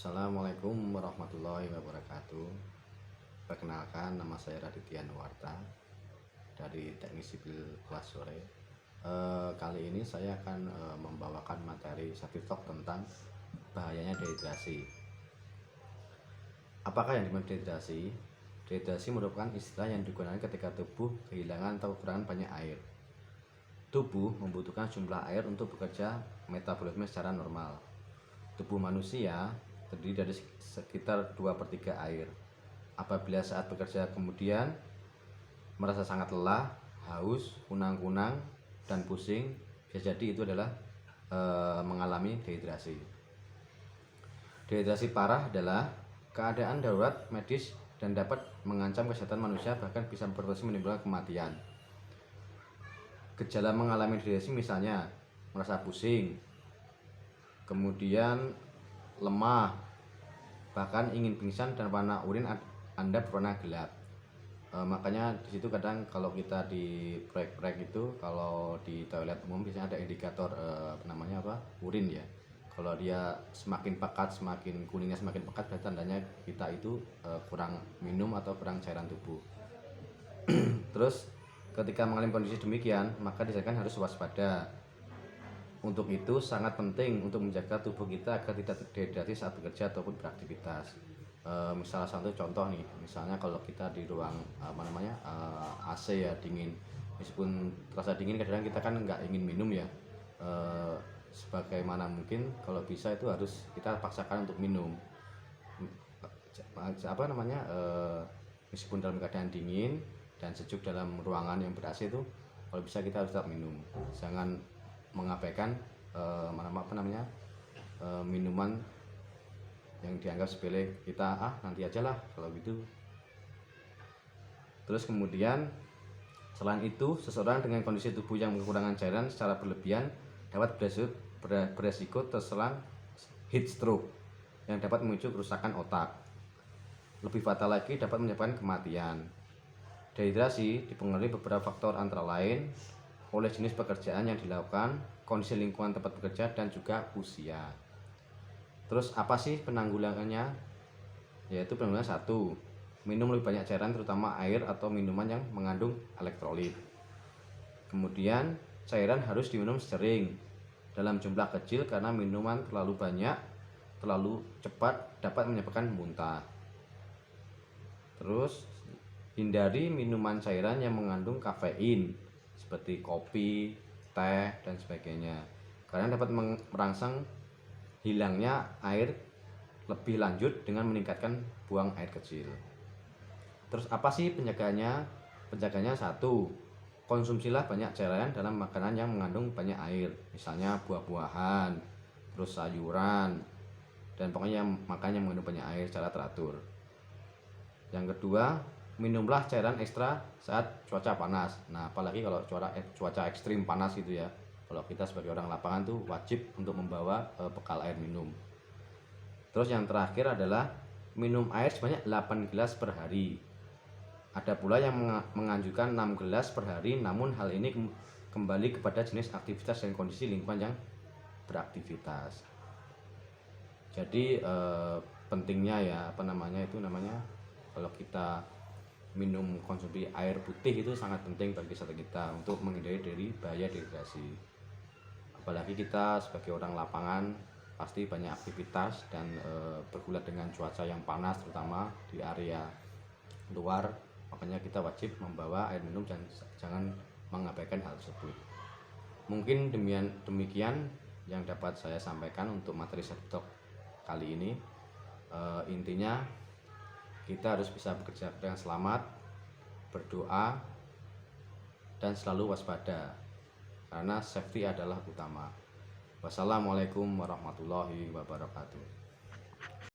Assalamualaikum warahmatullahi wabarakatuh. Perkenalkan, nama saya Raditya Nuwarta dari Teknik Sipil kelas sore. Kali ini saya akan membawakan materi safety talk tentang bahayanya dehidrasi. Apakah yang dimaksud dehidrasi? Dehidrasi merupakan istilah yang digunakan ketika tubuh kehilangan atau kekurangan banyak air. Tubuh membutuhkan jumlah air untuk bekerja metabolisme secara normal. Tubuh manusia terdiri dari sekitar 2/3 air. Apabila saat bekerja kemudian merasa sangat lelah, haus, kunang-kunang, dan pusing, bisa jadi itu adalah mengalami dehidrasi. Dehidrasi parah adalah keadaan darurat medis dan dapat mengancam kesehatan manusia, bahkan bisa berpotensi menimbulkan kematian. Gejala mengalami dehidrasi misalnya merasa pusing, kemudian lemah, bahkan ingin pingsan, dan warna urin Anda berwarna gelap. Makanya di situ kadang kalau kita di proyek-proyek itu, kalau di toilet umum biasanya ada indikator urin ya. Kalau dia semakin pekat, semakin kuningnya semakin pekat, berarti tandanya kita itu kurang minum atau kurang cairan tubuh. Terus ketika mengalami kondisi demikian, maka disarankan harus waspada. Untuk itu sangat penting untuk menjaga tubuh kita agar tidak dehidrasi saat bekerja ataupun beraktivitas. Salah satu contoh nih, misalnya kalau kita di ruang AC ya, dingin, meskipun terasa dingin kadang kita kan nggak ingin minum ya. Sebagaimana mungkin kalau bisa itu harus kita paksakan untuk minum. Meskipun dalam keadaan dingin dan sejuk dalam ruangan yang ber-AC itu, kalau bisa kita harus tetap minum. Jangan mengabaikan minuman yang dianggap sepele, kita nanti aja lah kalau gitu. Terus kemudian selain itu, seseorang dengan kondisi tubuh yang kekurangan cairan secara berlebihan dapat beresiko terserang heat stroke yang dapat memicu kerusakan otak. Lebih fatal lagi, dapat menyebabkan kematian. Dehidrasi dipengaruhi beberapa faktor, antara lain oleh jenis pekerjaan yang dilakukan, kondisi lingkungan tempat bekerja, dan juga usia. Terus apa sih penanggulangannya? Yaitu penanggulangan 1. Minum lebih banyak cairan, terutama air atau minuman yang mengandung elektrolit. Kemudian cairan harus diminum sering dalam jumlah kecil, karena minuman terlalu banyak, terlalu cepat dapat menyebabkan muntah. Terus hindari minuman cairan yang mengandung kafein seperti kopi, teh, dan sebagainya, karena dapat merangsang hilangnya air lebih lanjut dengan meningkatkan buang air kecil. Terus apa sih penjagaannya? Penjagaannya 1. Konsumsilah banyak cairan dalam makanan yang mengandung banyak air, misalnya buah-buahan, terus sayuran, dan pokoknya makan yang mengandung banyak air secara teratur. Yang kedua, minumlah cairan ekstra saat cuaca panas. Nah, apalagi kalau cuaca ekstrim panas gitu ya. Kalau kita sebagai orang lapangan tuh wajib untuk membawa bekal air minum. Terus yang terakhir adalah minum air sebanyak 8 gelas per hari. Ada pula yang menganjurkan 6 gelas per hari, namun hal ini kembali kepada jenis aktivitas dan kondisi lingkungan yang beraktivitas. Jadi pentingnya ya kalau kita minum konsumsi air putih itu sangat penting bagi kesehatan kita untuk menghindari dari bahaya dehidrasi. Apalagi kita sebagai orang lapangan pasti banyak aktivitas dan bergulat dengan cuaca yang panas, terutama di area luar. Makanya kita wajib membawa air minum dan jangan mengabaikan hal tersebut. Mungkin demikian yang dapat saya sampaikan untuk materi safety talk kali ini. Intinya kita harus bisa bekerja dengan selamat, berdoa, dan selalu waspada, karena safety adalah utama. Wassalamualaikum warahmatullahi wabarakatuh.